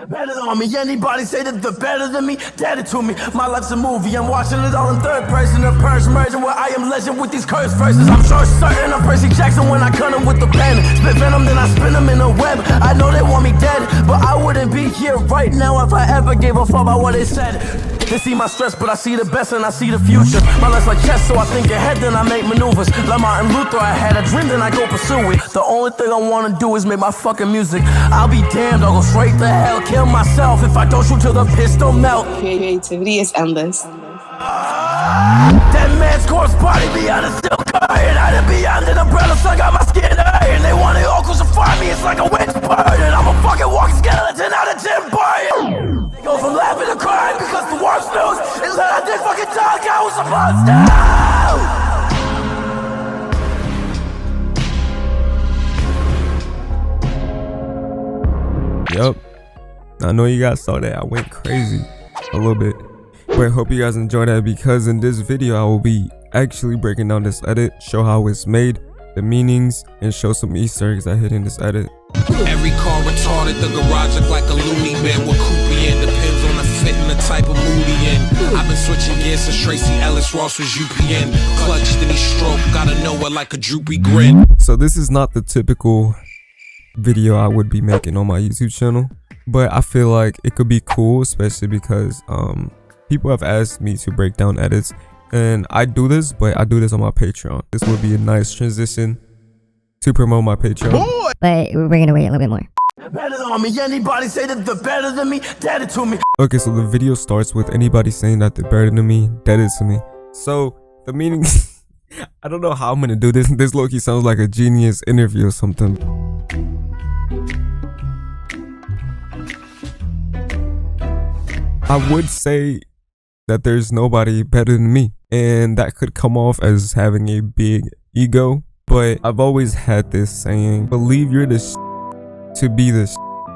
Better on me, anybody say that they're better than me, dead it to me. My life's a movie, I'm watching it all in third person. The purge merging where I am legend with these cursed verses. I'm sure certain I'm Percy Jackson when I cut them with the pen. Spit venom, then I spin them in a web. I know they want me dead, but I wouldn't be here right now if I ever gave a fuck about what they said. They see my stress, but I see the best and I see the future. My life's like chess, so I think ahead, then I make maneuvers. Like Martin Luther, I had a dream, then I go pursue it. The only thing I wanna do is make my fucking music. I'll be damned, I'll go straight to hell, kill myself if I don't shoot till the pistol melt. Creativity is endless. That man's corpse body beyond a silk iron. I done beyond an umbrella, so I got my skin iron. They want it all crucify me, it's like a witch burden. I'm a fucking walking skeleton out of Tim Burton. They go from laughing to crying because the worst news is that I did fucking talk I was supposed to. Yup. I know you guys saw that. I went crazy a little bit. But I hope you guys enjoyed that, because in this video I will be actually breaking down this edit, show how it's made, the meanings, and show some Easter eggs I hid in this edit. Every car retarded, the garage look like a loony bin with Coopy in. Depends on the fit and the type of mood he in. I've been switching gears since Tracy Ellis Ross was UPN. Clutched in his stroke, gotta know it like a droopy grin. So this is not the typical video I would be making on my YouTube channel, but I feel like it could be cool, especially because people have asked me to break down edits, and I do this, but I do this on my Patreon. This would be a nice transition to promote my Patreon. But we're gonna wait a little bit more. better on me, anybody say that they're better than me, dead it to me. Okay, so the video starts with anybody saying that they're better than me, dead it to me. So the meaning, I don't know how I'm gonna do this. This low-key sounds like a Genius interview or something. I would say that there's nobody better than me, and that could come off as having a big ego, but I've always had this saying, believe you're the to be the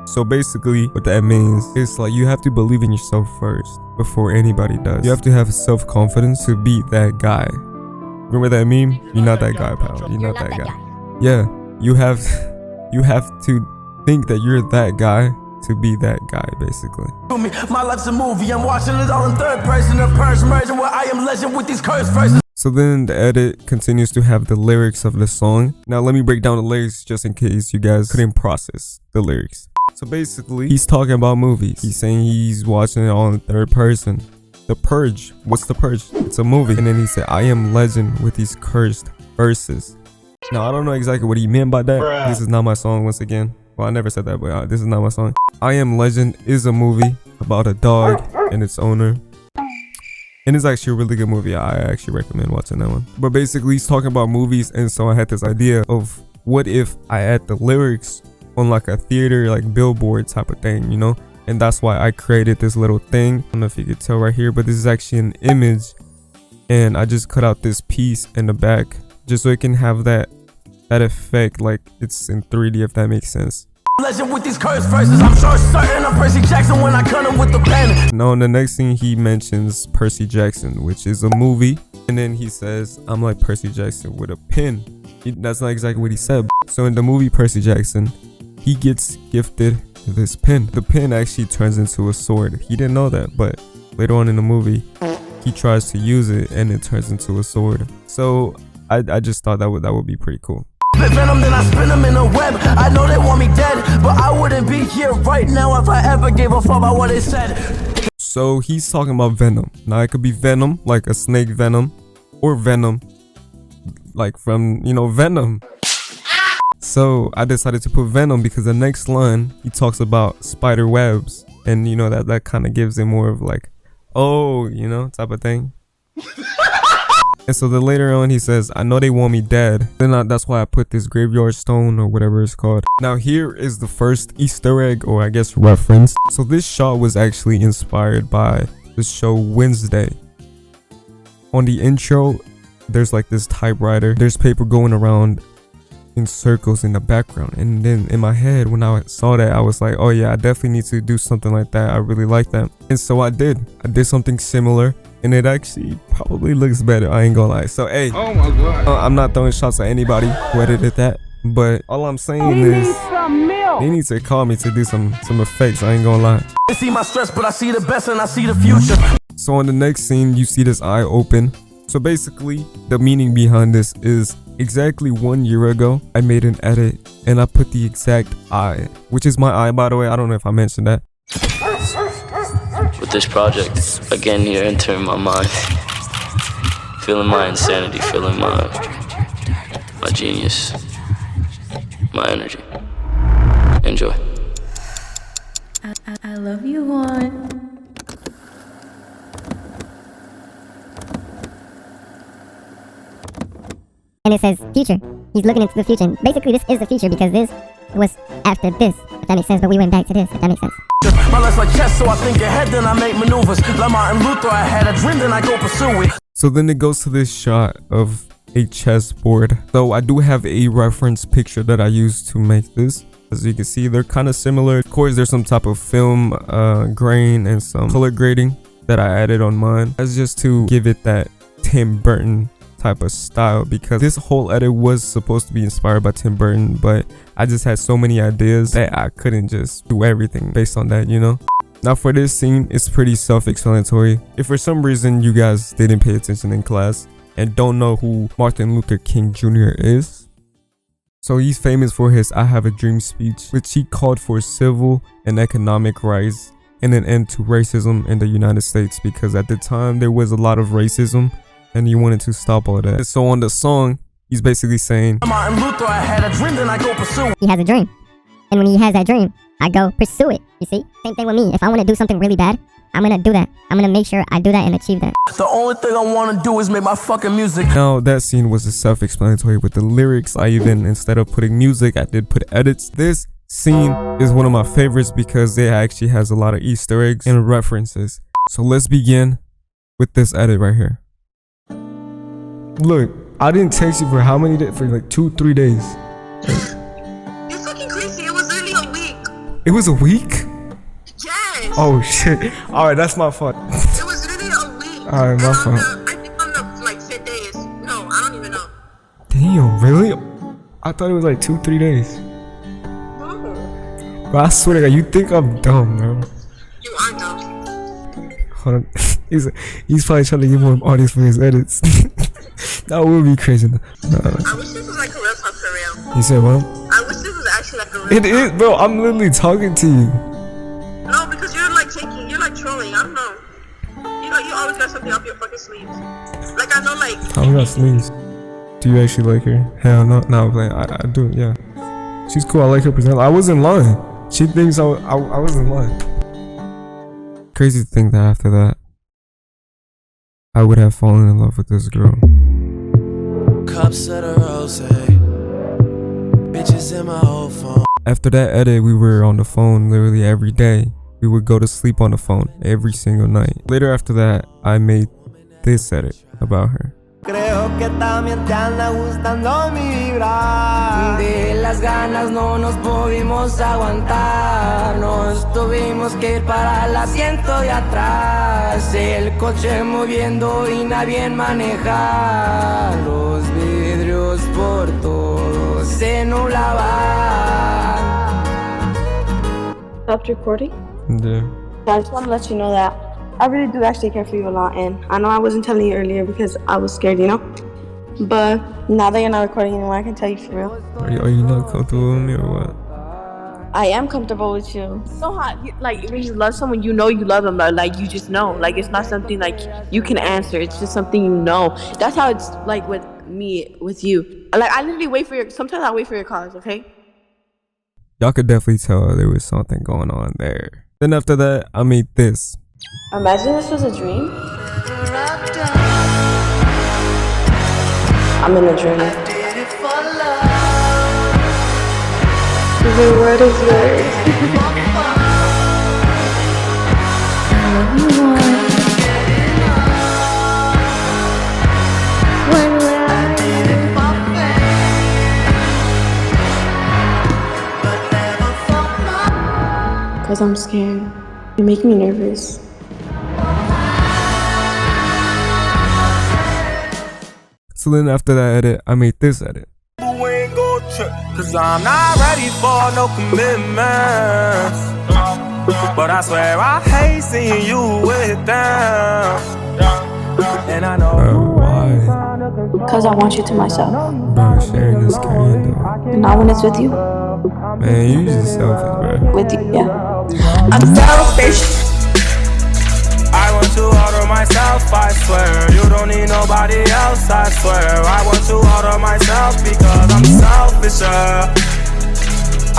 So basically what that means is like you have to believe in yourself first before anybody does. You have to have self-confidence to be that guy. Remember that meme? You're not that guy, pal. You're not that guy. Yeah, you have to think that you're that guy to be that guy, basically. My life's a movie, I'm watching it all in third person. The purge merging where I am legend with these cursed verses. So then the edit continues to have the lyrics of the song. Now let me break down the lyrics just in case you guys couldn't process the lyrics. So basically, he's talking about movies. He's saying he's watching it all in third person. The Purge. What's The Purge? It's a movie. And then he said, I am legend with these cursed verses. Now I don't know exactly what he meant by that. This is not my song once again. Well, I never said that, but this is not my song. I Am Legend is a movie about a dog and its owner. And it's actually a really good movie. I actually recommend watching that one. But basically, he's talking about movies, and so I had this idea of what if I add the lyrics on like a theater, like billboard type of thing, you know? And that's why I created this little thing. I don't know if you could tell right here, but this is actually an image. And I just cut out this piece in the back just so it can have that effect, like it's in 3D, if that makes sense. Legend with these cursed verses, I'm sure certain I'm Percy Jackson when I cut him with the pen. Now, the next thing he mentions Percy Jackson, which is a movie, and then he says, I'm like Percy Jackson with a pen. That's not exactly what he said. So in the movie Percy Jackson, he gets gifted this pen. The pen actually turns into a sword. He didn't know that, but later on in the movie, he tries to use it and it turns into a sword. So I just thought that would be pretty cool. Spit venom, then I spin them in a web. I know they want me dead, but I wouldn't be here right now if I ever gave a fuck about what they said. So he's talking about venom. Now it could be venom, like a snake venom, or venom, like from, you know, Venom. So I decided to put venom because the next line, he talks about spider webs. And, you know, that kind of gives it more of like, oh, you know, type of thing. And so then later on he says, I know they want me dead. Then that's why I put this graveyard stone or whatever it's called. Now here is the first Easter egg, or I guess reference. So this shot was actually inspired by the show Wednesday. On the intro, there's like this typewriter. There's paper going around in circles in the background. And then in my head, when I saw that, I was like, oh yeah, I definitely need to do something like that. I really like that. And so I did something similar. And it actually probably looks better, I ain't gonna lie. So hey, oh my god, I'm not throwing shots at anybody who edited that, but all I'm saying is They need to call me to do some effects, I ain't gonna lie. They see my stress, but I see the best and I see the future. So on the next scene, you see this eye open. So basically, the meaning behind this is exactly 1 year ago, I made an edit and I put the exact eye, which is my eye, by the way. I don't know if I mentioned that. With this project, again, you're entering my mind. Feeling my insanity, feeling my genius, my energy. Enjoy. I love you, Juan. And it says future. He's looking into the future. Basically, this is the future because this was after this, if that makes sense. But we went back to this, if that makes sense. My life's like chess, so I think ahead, then I make maneuvers. Like Martin Luther, I had a dream, then I go pursue it. So then it goes to this shot of a chessboard. So I do have a reference picture that I used to make this. As you can see, they're kind of similar. Of course, there's some type of film grain and some color grading that I added on mine. That's just to give it that Tim Burton type of style, because this whole edit was supposed to be inspired by Tim Burton, but I just had so many ideas that I couldn't just do everything based on that, you know. Now for this scene, it's pretty self-explanatory. If for some reason you guys didn't pay attention in class and don't know who Martin Luther King Jr. is, so he's famous for his I Have a Dream speech, which he called for civil and economic rights and an end to racism in the United States, because at the time there was a lot of racism and he wanted to stop all that. So on the song, he's basically saying, Martin Luther, I had a dream, then I go pursue. He has a dream. And when he has that dream, I go pursue it. You see? Same thing with me. If I want to do something really bad, I'm going to do that. I'm going to make sure I do that and achieve that. The only thing I want to do is make my fucking music. Now that scene was self-explanatory with the lyrics. I even, instead of putting music, I did put edits. This scene is one of my favorites because it actually has a lot of Easter eggs and references. So let's begin with this edit right here. Look, I didn't text you for how many days? For like 2-3 days. You're fucking crazy. It was literally a week. It was a week? Yes. Oh shit. Alright, that's my fault. It was literally a week. Alright, my fault. I think on the like 5th day is no, I don't even know. Damn, really? I thought it was like 2-3 days. No. But I swear to God, you think I'm dumb, bro. You are dumb. Hold on. He's probably trying to get more audience for his edits. That would be crazy. I wish this was like a real talk for real. You said what? I wish this was actually like a real It is, bro. I'm literally talking to you. No, because you're like you're like trolling. I don't know. You always got something up your fucking sleeves. Like I know, like. I don't got sleeves. Do you actually like her? Hell no. No, I'm playing. I do. Yeah. She's cool. I like her personality. I wasn't lying. She thinks I wasn't lying. Crazy to think that after that, I would have fallen in love with this girl. Cups of the rose, bitches in my old phone. After that edit, we were on the phone literally every day. We would go to sleep on the phone every single night. Later after that, I made this edit about her. Creo que también te anda gustando mi vibra. De las ganas no nos pudimos aguantar. Nos tuvimos que ir para el asiento de atrás. El coche moviendo y nadie en manejar. Los vidrios por todos se nublaban. Stopped recording. Yeah. I just want to let you know that I really do actually care for you a lot, and I know I wasn't telling you earlier because I was scared, you know? But now that you're not recording anymore, I can tell you for real. Are you not comfortable with me or what? I am comfortable with you. So hot. Like, when you love someone, you know you love them, but like, you just know. Like, it's not something like you can answer. It's just something you know. That's how it's like with me, with you. Like, I literally sometimes I wait for your calls, okay? Y'all could definitely tell there was something going on there. Then after that, I made this. Imagine this was a dream. I'm in a dream. The word is yours. I love you, Juan. Juan, where are you? Because I'm scared. You make me nervous. So then after that edit, I made this edit. Tu ain't gon' Cause I'm not ready for no commitments. But I swear I hate seeing you with them. And I know why? Because I want you to myself. Bro, sharing this candle. Not when it's with you. Man, you just selfish, bro. With you, yeah. I'm selfish. I want to order myself, I swear. You don't need nobody else, I swear. I want to order myself because I'm selfish.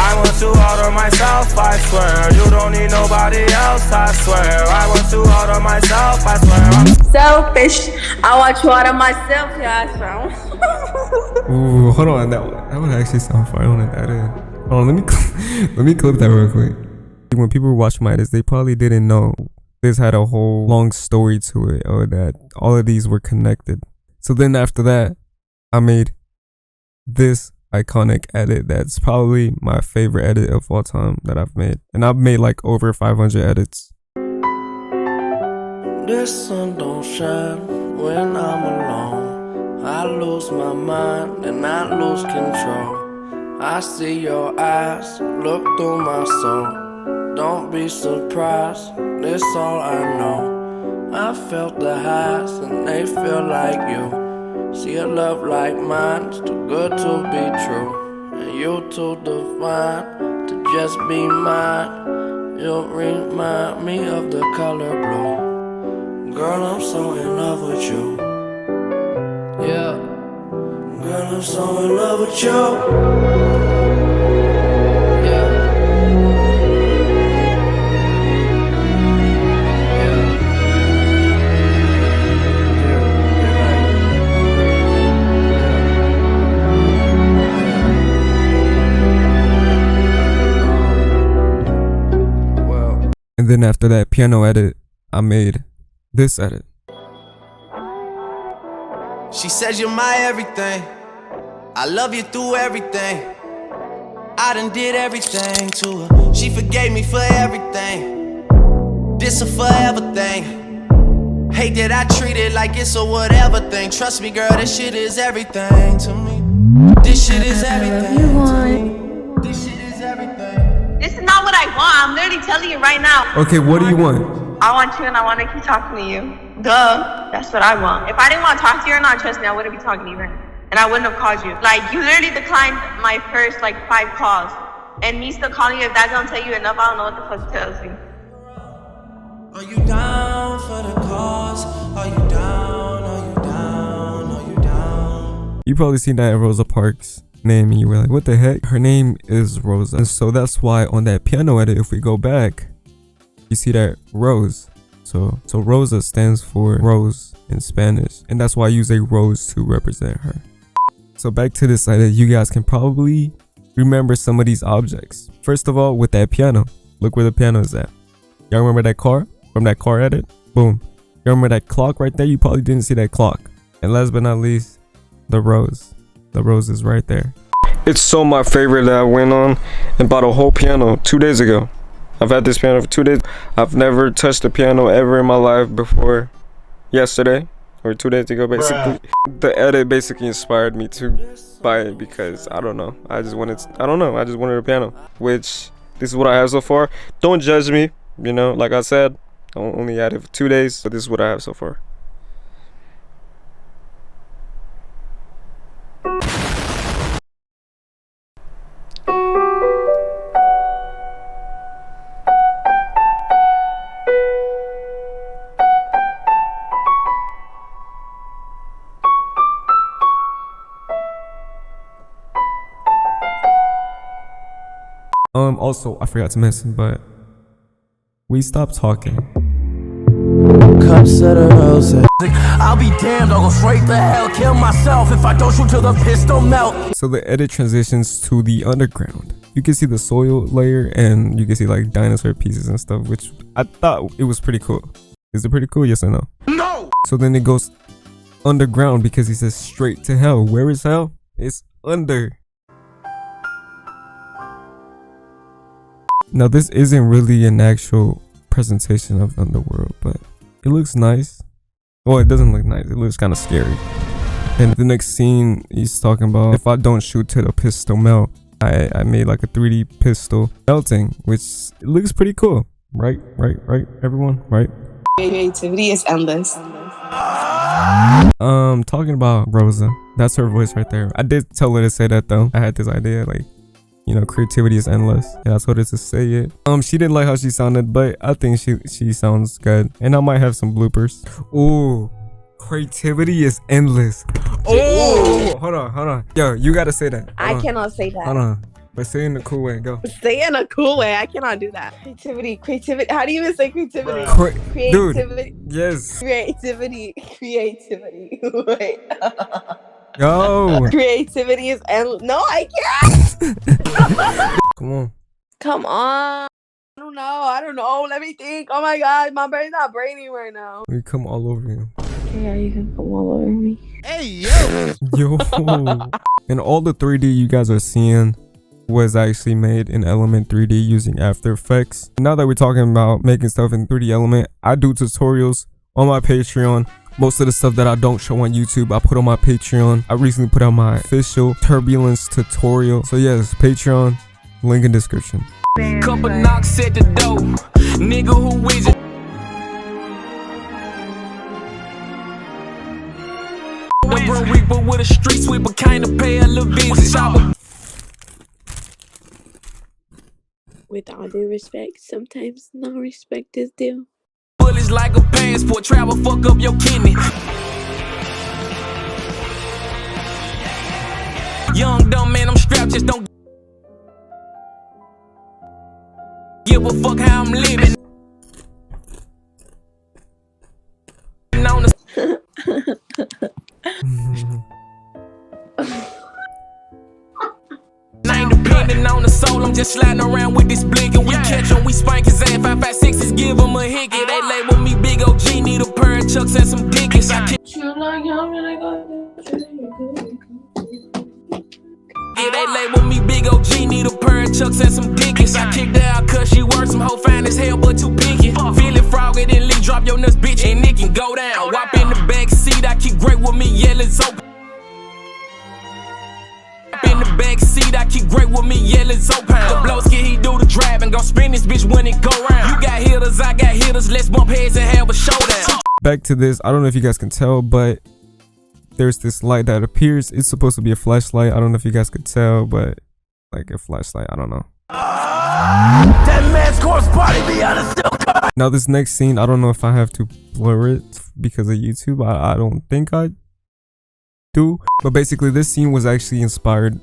I want to order myself, I swear. You don't need nobody else, I swear. I want to order myself, I swear. I'm Selfish. I want you out of myself, yeah, I swear. Ooh, hold on, that would actually sound fire. I want to add in. Hold on, let me clip that real quick. When people watch my edits, they probably didn't know this had a whole long story to it, or that all of these were connected. So then after that, I made this iconic edit that's probably my favorite edit of all time that I've made. And I've made like over 500 edits. The sun don't shine when I'm alone. I lose my mind and I lose control. I see your eyes look through my soul. Don't be surprised, this all I know. I felt the highs and they feel like you. See a love like mine's too good to be true. And you too divine to just be mine. You remind me of the color blue. Girl, I'm so in love with you. Yeah. Girl, I'm so in love with you. Yeah. And then after that piano edit, I made this edit. She says you're my everything. I love you through everything. I done did everything to her. She forgave me for everything. This a forever thing. Hate that I treat it like it's a whatever thing. Trust me, girl, this shit is everything to me. This shit is everything to me. This shit is everything. This is not what I want. I'm literally telling you right now. Okay, what do you want? I want you and I want to keep talking to you. Duh. That's what I want. If I didn't want to talk to you or not, trust me, I wouldn't be talking to you right now. And I wouldn't have called you. Like, you literally declined my first, 5 calls. And me still calling you, if that don't tell you enough, I don't know what the fuck it tells me. Are you down for the cause? Are you down? Are you down? Are you down? You probably seen that Rosa Parks name and you were like, what the heck? Her name is Rosa. And so that's why on that piano edit, if we go back, you see that rose. So Rosa stands for rose in Spanish. And that's why I use a rose to represent her. So back to this edit, you guys can probably remember some of these objects. First of all, with that piano, look where the piano is at. Y'all remember that car from that car edit? Boom. Y'all remember that clock right there? You probably didn't see that clock. And last but not least, the rose. The rose is right there. It's so my favorite that I went on and bought a whole piano 2 days ago. I've had this piano for 2 days. I've never touched a piano ever in my life before yesterday or 2 days ago, basically. Bruh. The edit basically inspired me to buy it because I don't know. I just wanted a piano, which this is what I have so far. Don't judge me, you know, like I said, I only had it for 2 days, but this is what I have so far. Also, I forgot to mention, but we stopped talking. Cups of the rose. I'll be damned, I'll go straight to hell. Kill myself if I don't shoot till the pistol melt. So the edit transitions to the underground. You can see the soil layer and you can see like dinosaur pieces and stuff, which I thought it was pretty cool. Is it pretty cool? Yes or no? No! So then it goes underground because he says straight to hell. Where is hell? It's under. Now this isn't really an actual presentation of Underworld, but it looks nice. Well, it doesn't look nice. It looks kind of scary. And the next scene, he's talking about if I don't shoot to the pistol melt. I made like a 3D pistol melting, which looks pretty cool. Right, everyone, right? Creativity is endless. Talking about Rosa, that's her voice right there. I did tell her to say that though. I had this idea, like, you know, creativity is endless. Yeah, I told her to say it. She didn't like how she sounded, but I think she sounds good. And I might have some bloopers. Ooh, creativity is endless. Oh, hold on. Yo, you gotta say that. I cannot say that. Hold on. But say it in a cool way. Go. Say it in a cool way. I cannot do that. Creativity. How do you even say creativity? Dude, Creativity. yes. Creativity. Wait. Yo. Creativity is endless. No, I can't. Come on. I don't know. Let me think. Oh my god, my brain's not braining right now. We come all over you. Yeah, you can come all over me. Hey, yo. Yo. And all the 3D you guys are seeing was actually made in Element 3D using After Effects. Now that we're talking about making stuff in 3D Element, I do tutorials on my Patreon. Most of the stuff that I don't show on YouTube, I put on my Patreon. I recently put out my official Turbulence tutorial. So yes, Patreon, link in description. Couple knocks at the door. Nigga, who is it? The Reaper with a street sweeper, kinda pay a little visit. With all due respect, sometimes no respect is due. Bullets like a passport, travel fuck up your kidney. Young dumb man, I'm strapped, just don't give a fuck how I'm living. I ain't depending on the soul, I'm just sliding around with this blick. And we catch him, we spank his ass. 5.56s, give him a hickey. They label me Big OG, need a pair of chucks and some dickies. I can't. Yeah, they label me Big OG, need a pair of chucks and some dickies. I kicked her out cause she works, some hoe fine as hell but too picky. Feeling froggy, then leak, drop your nuts, bitch, and it can go down. Wop in the back seat, I keep great with me, yelling open. In the back seat, I keep great with me, yelling so pound. The blowski, he do the driving, gon' spin this bitch when it go round. You got hitters, I got hitters, let's bump heads and have a showdown. Back to this, I don't know if you guys can tell, but there's this light that appears. It's supposed to be a flashlight. I don't know if you guys could tell, but like a flashlight, I don't know. That man's corpse body behind a silk car. Now this next scene, I don't know if I have to blur it because of YouTube. I don't think I do. But basically this scene was actually inspired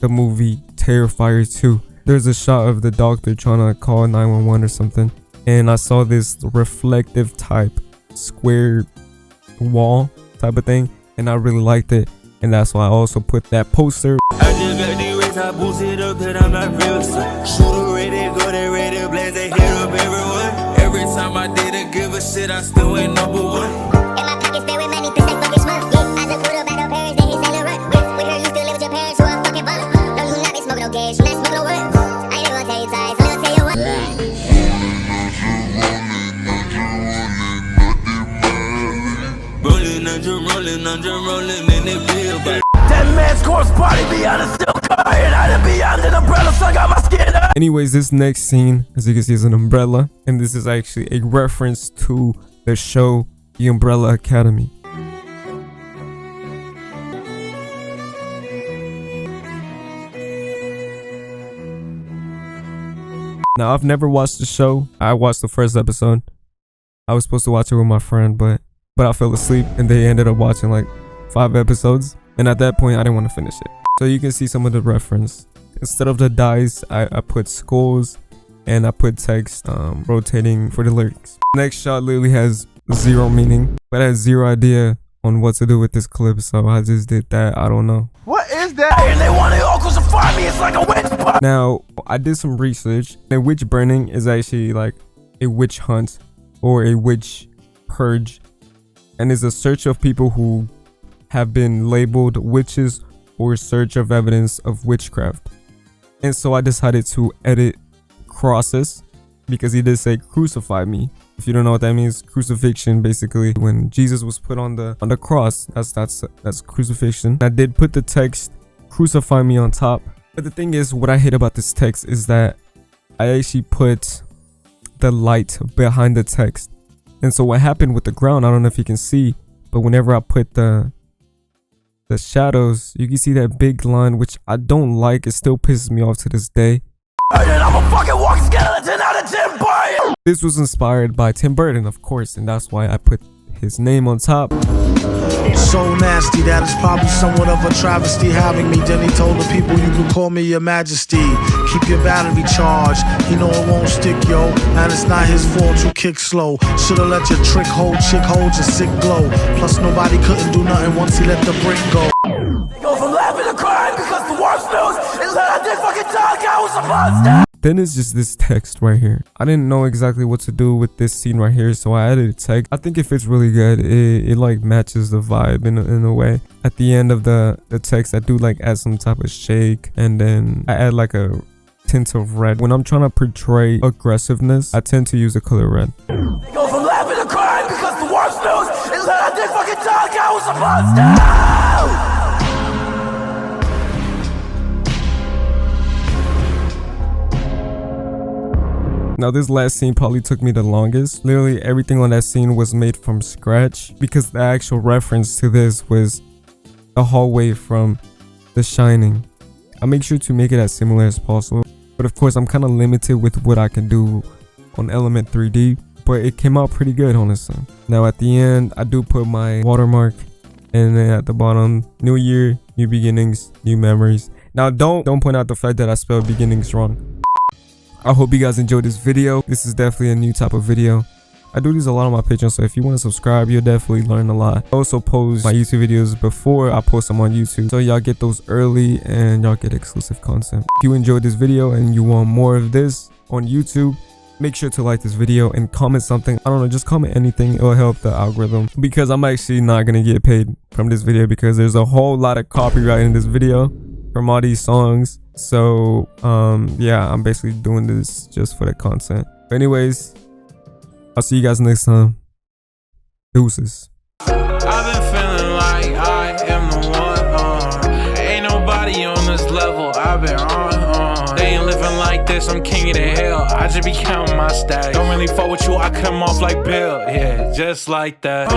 the movie Terrifier 2. There's a shot of the doctor trying to call 911 or something, and I saw this reflective type square wall type of thing, and I really liked it, and that's why I also put that poster. I just got the race, I boost it up, cause I'm not real son. Shooter ready, go they ready, blaze, they hit up everyone. Every time I didn't give a shit, I still ain't number one. In my pocket, stay with many, cause they fucking smart. Yeah, I just put up at her parents, then he said it right. With her, you still live with your parents, who are fucking bottom. No, you not be smoking no gas, you not smoking no wood. I ain't even gonna tell you twice, I'm gonna tell you what. Rolling, I'm just rolling in the bill. That man's corpse body behind a silk car. And I done beyond an umbrella, so I got my skin up. Anyways, this next scene, as you can see, is an umbrella, and this is actually a reference to the show The Umbrella Academy. Now, I've never watched the show. I watched the first episode. I was supposed to watch it with my friend, but I fell asleep, and they ended up watching like 5 episodes, and at that point I didn't want to finish it. So you can see some of the reference. Instead of the dice, I put skulls, and I put text rotating for the lyrics. Next shot literally has zero meaning, but I had zero idea on what to do with this clip, so I just did that. I don't know. What is that? And they want their uncles to find me. It's like a witch hunt. Now, I did some research. A witch burning is actually like a witch hunt or a witch purge, and is a search of people who have been labeled witches or search of evidence of witchcraft. And so I decided to edit crosses because he did say crucify me. If you don't know what that means, crucifixion, basically when Jesus was put on the cross, that's crucifixion. I did put the text crucify me on top, but the thing is, what I hate about this text is that I actually put the light behind the text. And so what happened with the ground, I don't know if you can see, but whenever I put the shadows, you can see that big line, which I don't like. It still pisses me off to this day. I'm a fucking walking skeleton out of Tim Burton. This was inspired by Tim Burton, of course, and that's why I put his name on top. So nasty that it's probably somewhat of a travesty having me. Then he told the people, you can call me your majesty. Keep your battery charged, he know it won't stick, yo. And it's not his fault you kick slow. Should've let your trick hold your sick glow. Plus nobody couldn't do nothing once he let the brick go. Go from laughing to crying because the worst news is that I did fucking talk I was supposed to. Then it's just this text right here. I didn't know exactly what to do with this scene right here, so I added a text. I think it fits really good. It like matches the vibe in a way. At the end of the text, I do like add some type of shake, and then I add like a tint of red. When I'm trying to portray aggressiveness, I tend to use the color red. Go from laughing to crying because the worst news is that I did fucking talk I was supposed to. Now this last scene probably took me the longest. Literally everything on that scene was made from scratch because the actual reference to this was the hallway from The Shining. I make sure to make it as similar as possible, but of course I'm kind of limited with what I can do on Element 3D, but it came out pretty good, honestly. Now at the end I do put my watermark, and then at the bottom, new year, new beginnings, new memories. Now don't point out the fact that I spelled beginnings wrong. I hope you guys enjoyed this video. This is definitely a new type of video. I do these a lot on my Patreon, so if you want to subscribe, you'll definitely learn a lot. I also post my YouTube videos before I post them on YouTube, so y'all get those early and y'all get exclusive content. If you enjoyed this video and you want more of this on YouTube, make sure to like this video and comment something. I don't know, just comment anything. It'll help the algorithm, because I'm actually not gonna get paid from this video because there's a whole lot of copyright in this video from all these songs. So yeah, I'm basically doing this just for the content. But anyways, I'll see you guys next time. Deuces. I've been feeling like I am the one. Ain't nobody on this level I've been on. They ain't living like this, I'm king of the hill. I just be counting my stacks. Don't really fuck with you, I cut 'em off like Bill. Yeah, just like that.